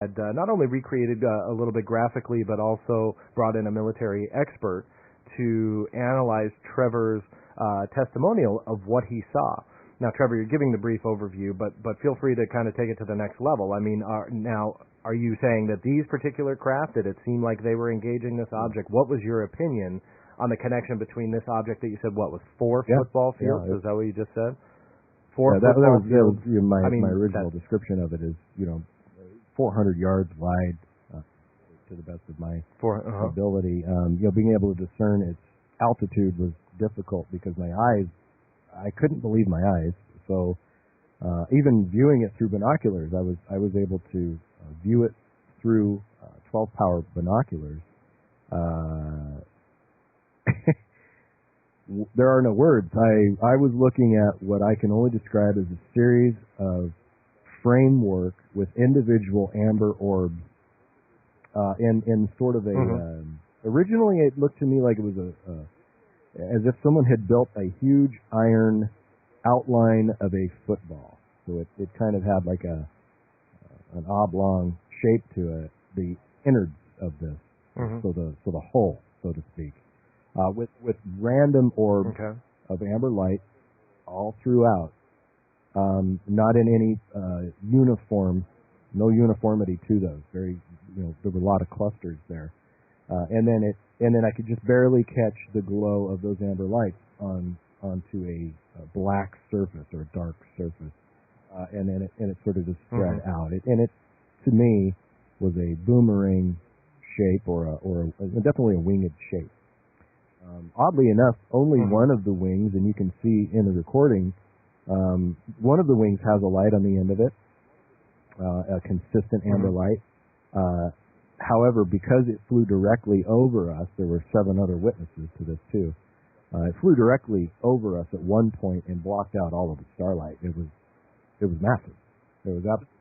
had not only recreated a little bit graphically, but also brought in a military expert to analyze Trevor's testimonial of what he saw. Now, Trevor, you're giving the brief overview, but feel free to kind of take it to the next level. I mean, are you saying that these particular craft, did it seem like they were engaging this object? What was your opinion on the connection between this object that you said, what was 4 football fields? Is that what you just said? 4 football fields. That was my original description of it is, 400 yards wide, to the best of my ability. Being able to discern its altitude was difficult because I couldn't believe my eyes. So even viewing it through binoculars, I was able to view it through 12-power binoculars. There are no words. I was looking at what I can only describe as a series of framework with individual amber orbs in sort of a... originally, it looked to me like it was as if someone had built a huge iron outline of a football. So it kind of had like an oblong shape to it, the innards of this, so the whole, so to speak, with random orbs of amber light all throughout, not in any no uniformity to those. Very, there were a lot of clusters there, and then I could just barely catch the glow of those amber lights onto a black surface or a dark surface, and then it sort of just spread out. It to me was a boomerang shape or definitely a winged shape. Oddly enough, only one of the wings, and you can see in the recording, one of the wings has a light on the end of it, a consistent amber light. However, because it flew directly over us, there were 7 other witnesses to this too. It flew directly over us at one point and blocked out all of the starlight. It was massive. It was absolutely.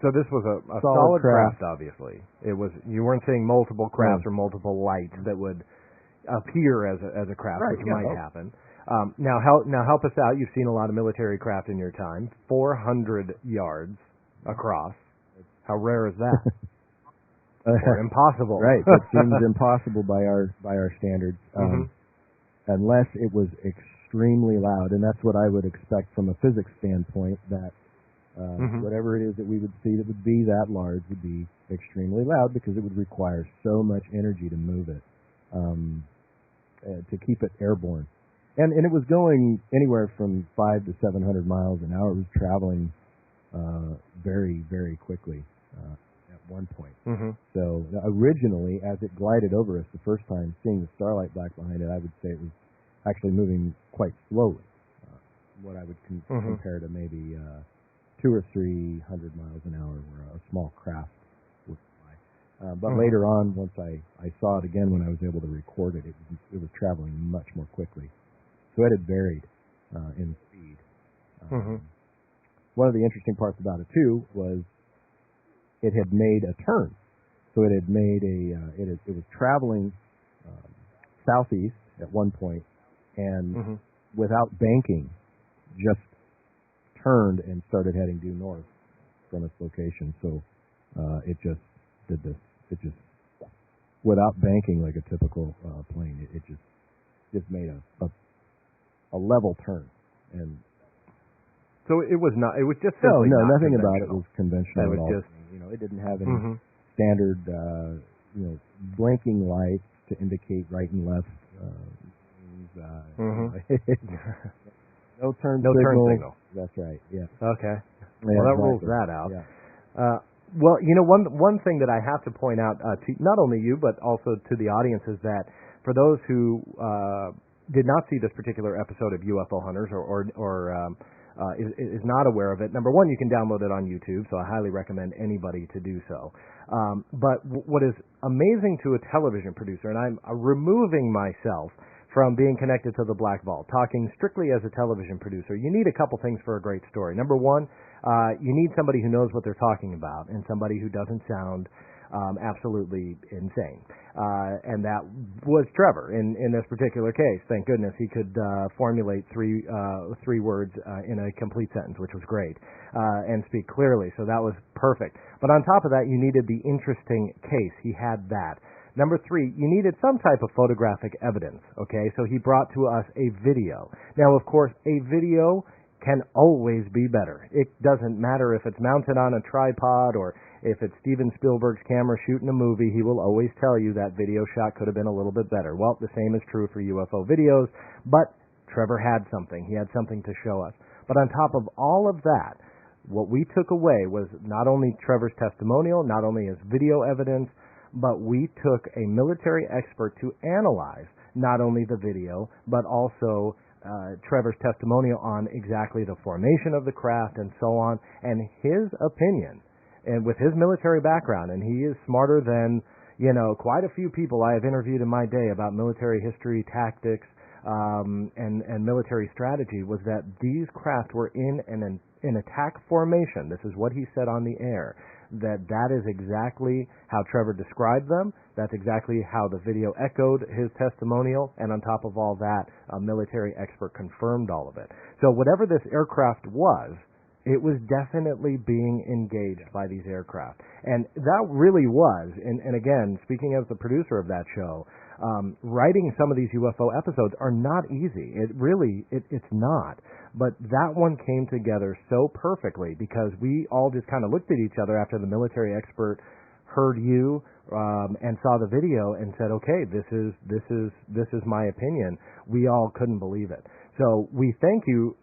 So this was a solid craft, obviously. It was. You weren't seeing multiple crafts or multiple lights that would appear as a craft, which might happen. Now help us out. You've seen a lot of military craft in your time. 400 yards across. How rare is that? Or impossible. Right. It seems impossible by our standards, unless it was extremely loud, and that's what I would expect from a physics standpoint. That whatever it is that we would see that would be that large would be extremely loud because it would require so much energy to move it, to keep it airborne. And it was going anywhere from 500 to 700 miles an hour. It was traveling very, very quickly at one point. So originally, as it glided over us the first time, seeing the starlight black behind it, I would say it was actually moving quite slowly. What I would compare to maybe 200 or 300 miles an hour, where a small craft would fly. But later on, once I saw it again when I was able to record it, it was traveling much more quickly. So it had varied in speed. One of the interesting parts about it too was it had made a turn. So it had made it was traveling southeast at one point, and without banking, just turned and started heading due north from its location. So it just did this. It just, without banking like a typical plane, it just made a level turn. And so it was not. It was just nothing about it was conventional at all. Just, it didn't have any standard blinking lights to indicate right and left. No turn signal. That's right. Yeah. Okay. Well, that rules that out. Yeah. Well, one thing that I have to point out to not only you but also to the audience is that for those who did not see this particular episode of UFO Hunters or is not aware of it, number one, you can download it on YouTube, so I highly recommend anybody to do so. But what is amazing to a television producer, and I'm removing myself from being connected to the Black Vault, talking strictly as a television producer, you need a couple things for a great story. Number one, you need somebody who knows what they're talking about and somebody who doesn't sound absolutely insane. And that was Trevor in this particular case. Thank goodness he could formulate three words in a complete sentence, which was great, and speak clearly. So that was perfect. But on top of that, you needed the interesting case. He had that. Number 3, you needed some type of photographic evidence, okay? So he brought to us a video. Now, of course, a video can always be better. It doesn't matter if it's mounted on a tripod or if it's Steven Spielberg's camera shooting a movie, he will always tell you that video shot could have been a little bit better. Well, the same is true for UFO videos, but Trevor had something. He had something to show us. But on top of all of that, what we took away was not only Trevor's testimonial, not only his video evidence, but we took a military expert to analyze not only the video, but also Trevor's testimonial on exactly the formation of the craft and so on, and his opinion, and with his military background, and he is smarter than, quite a few people I have interviewed in my day about military history, tactics, and military strategy, was that these craft were in an attack formation. This is what he said on the air. That is exactly how Trevor described them. That's exactly how the video echoed his testimonial, and on top of all that, a military expert confirmed all of it. So whatever this aircraft was, it was definitely being engaged by these aircraft. And that really was, and again, speaking as the producer of that show, writing some of these UFO episodes are not easy. It's not. But that one came together so perfectly because we all just kind of looked at each other after the military expert heard you and saw the video and said, okay, this is my opinion. We all couldn't believe it. So we thank you,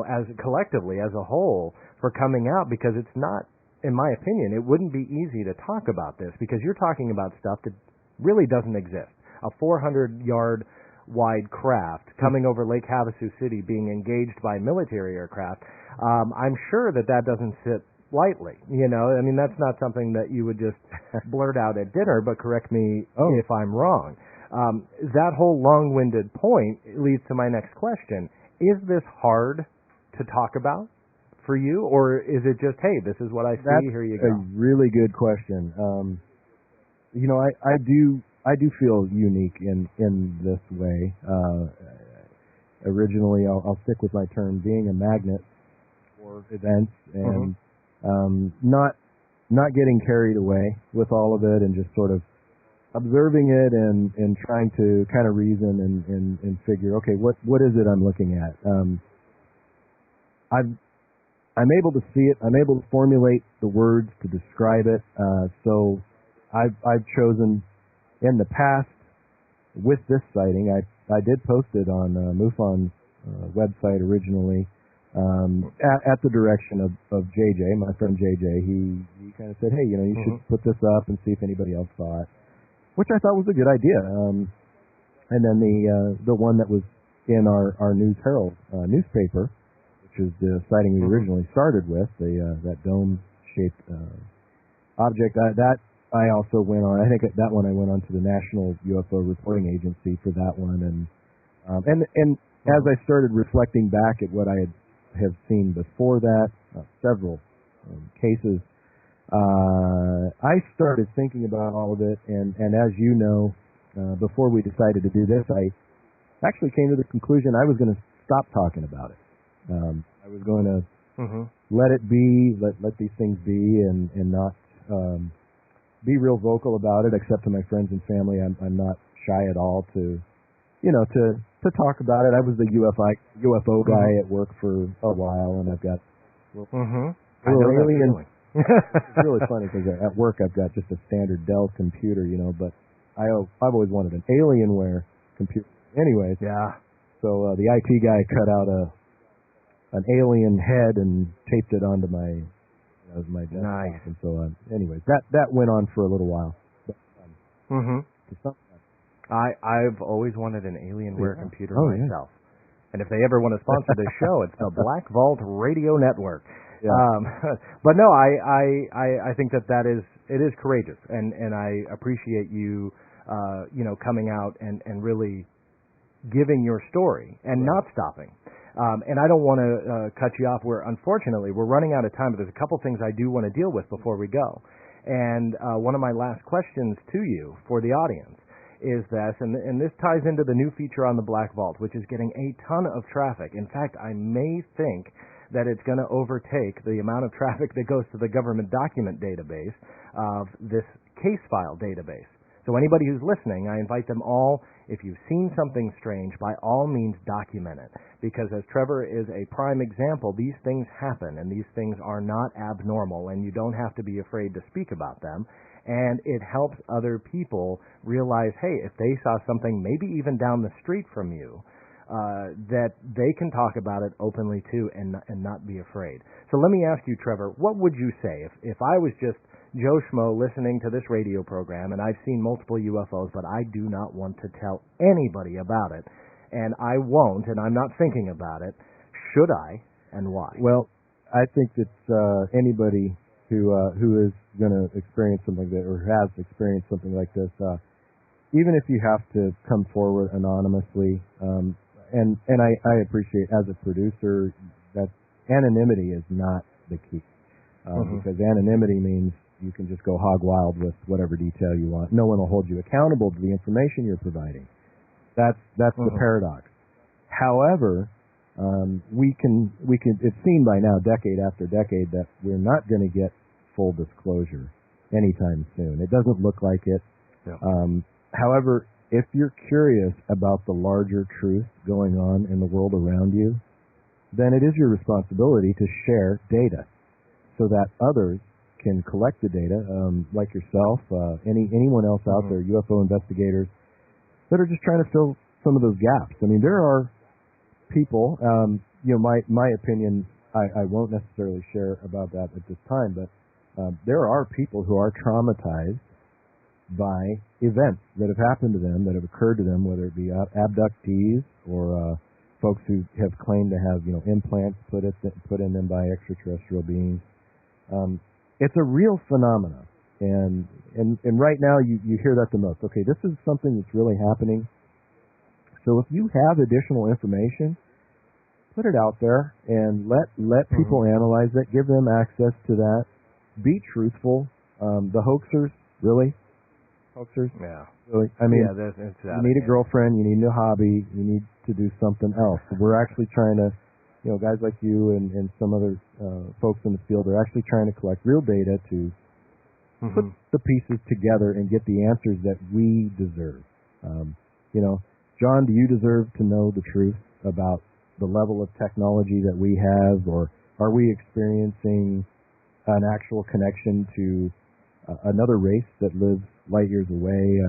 as collectively, as a whole, for coming out, because it's not, in my opinion, it wouldn't be easy to talk about this because you're talking about stuff that really doesn't exist. A 400-yard wide craft coming over Lake Havasu City being engaged by military aircraft, I'm sure that doesn't sit lightly. That's not something that you would just blurt out at dinner, but correct me if I'm wrong. That whole long-winded point leads to my next question. Is this hard to talk about for you, or is it just, hey, this is what I see, here you go? That's a really good question. I do feel unique in this way. Originally, I'll stick with my term, being a magnet for events and not getting carried away with all of it and just sort of observing it and trying to kind of reason and figure, okay, what is it I'm looking at? I'm able to see it. I'm able to formulate the words to describe it. So I've chosen in the past with this sighting. I did post it on MUFON's website originally at the direction of JJ, my friend JJ. He kind of said, hey, you should put this up and see if anybody else saw it, which I thought was a good idea. And then the one that was in our News Herald newspaper, which is the sighting we originally started with, that dome-shaped object, that I also went on. I think that one I went on to the National UFO Reporting Agency for that one, and as I started reflecting back at what I have seen before that, several cases, I started thinking about all of it, and as you know, before we decided to do this, I actually came to the conclusion I was going to stop talking about it. I was going to let it be, let these things be, and not be real vocal about it, except to my friends and family. I'm not shy at all to talk about it. I was the UFO guy at work for a while, and I've got I know alien. It's really funny because at work I've got just a standard Dell computer, but I've always wanted an Alienware computer. Anyways, yeah. So the IT guy cut out an alien head and taped it onto my desktop. Nice. And so, anyways, that went on for a little while. But, I've always wanted an Alienware computer myself. Yeah. And if they ever want to sponsor this show, it's the Black Vault Radio Network. Yeah. But no, I think that is courageous, and I appreciate you coming out and really giving your story and not stopping. And I don't want to cut you off. Unfortunately, we're running out of time, but there's a couple things I do want to deal with before we go. And one of my last questions to you for the audience is this, and this ties into the new feature on the Black Vault, which is getting a ton of traffic. In fact, I may think that it's going to overtake the amount of traffic that goes to the government document database of this case file database. So anybody who's listening, I invite them all, if you've seen something strange, by all means document it. Because as Trevor is a prime example, these things happen, and these things are not abnormal, and you don't have to be afraid to speak about them. And it helps other people realize, hey, if they saw something maybe even down the street from you, that they can talk about it openly too and not be afraid. So let me ask you, Trevor, what would you say if I was just Joe Schmo listening to this radio program and I've seen multiple UFOs, but I do not want to tell anybody about it, and I won't, and I'm not thinking about it, should I, and why? Well, I think that anybody who is going to experience something like that or has experienced something like this, even if you have to come forward anonymously, and I appreciate as a producer that anonymity is not the key, because anonymity means you can just go hog wild with whatever detail you want. No one will hold you accountable to the information you're providing. That's the paradox. However, we can. It's seen by now, decade after decade, that we're not going to get full disclosure anytime soon. It doesn't look like it. Yeah. However, if you're curious about the larger truth going on in the world around you, then it is your responsibility to share data so that others can collect the data, like yourself, anyone else out there, UFO investigators, that are just trying to fill some of those gaps. I mean, there are people, my opinion, I won't necessarily share about that at this time, but there are people who are traumatized by events that have happened to them, that have occurred to them, whether it be abductees or folks who have claimed to have, implants put in them by extraterrestrial beings. It's a real phenomenon, and right now you hear that the most. Okay, this is something that's really happening. So if you have additional information, put it out there and let people analyze it. Give them access to that. Be truthful. The hoaxers, really? Hoaxers? Yeah. Really? I mean, you need a girlfriend. You need a hobby. You need to do something else. We're actually trying to, guys like you and some other folks in the field are actually trying to collect real data to put the pieces together and get the answers that we deserve. John, do you deserve to know the truth about the level of technology that we have, or are we experiencing an actual connection to another race that lives light years away?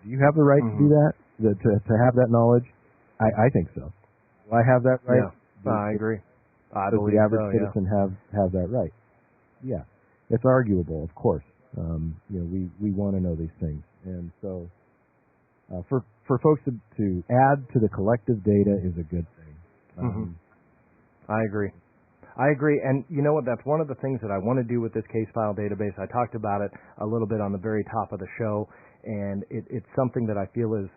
Do you have the right to do that, to have that knowledge? I think so. Do I have that right? Yeah, I agree. I Does believe the average so, citizen have that right? Yeah. It's arguable, of course. We want to know these things. And so for folks to add to the collective data is a good thing. I agree. And you know what? That's one of the things that I want to do with this case file database. I talked about it a little bit on the very top of the show, and it's something that I feel is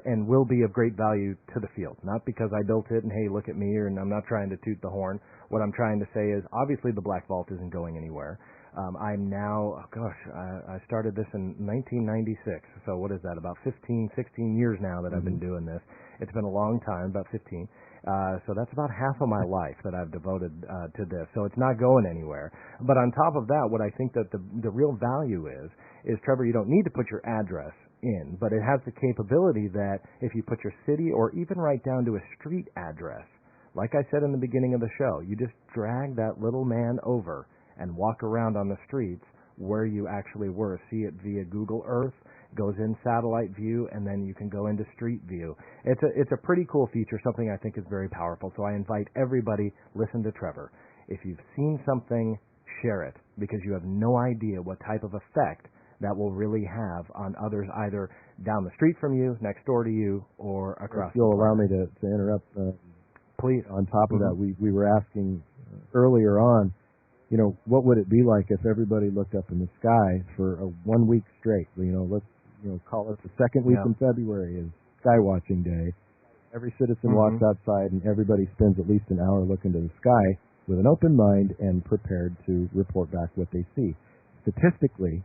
and will be of great value to the field. Not because I built it and, hey, look at me, and I'm not trying to toot the horn. What I'm trying to say is, obviously, the Black Vault isn't going anywhere. I'm now, I started this in 1996. So what is that, about 15, 16 years now that I've been doing this. It's been a long time, about 15. So that's about half of my life that I've devoted to this. So it's not going anywhere. But on top of that, what I think that the real value is, Trevor, you don't need to put your address in, but it has the capability that if you put your city or even right down to a street address, like I said in the beginning of the show, you just drag that little man over and walk around on the streets where you actually were. See it via Google Earth, goes in satellite view, and then you can go into street view. It's a pretty cool feature, something I think is very powerful. So I invite everybody, listen to Trevor. If you've seen something, share it, because you have no idea what type of effect that will really have on others, either down the street from you, next door to you, or across. If you'll allow me to interrupt, please. On top of that, we were asking earlier on, what would it be like if everybody looked up in the sky for 1 week straight? Let's call it the second week in February is Sky Watching Day, every citizen walks outside and everybody spends at least an hour looking to the sky with an open mind and prepared to report back what they see. Statistically,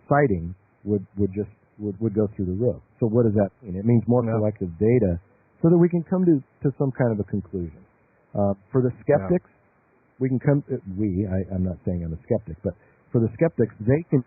sighting would go through the roof. So what does that mean? It means more collective data so that we can come to some kind of a conclusion. For the skeptics, we can come. I'm not saying I'm a skeptic, but for the skeptics, they can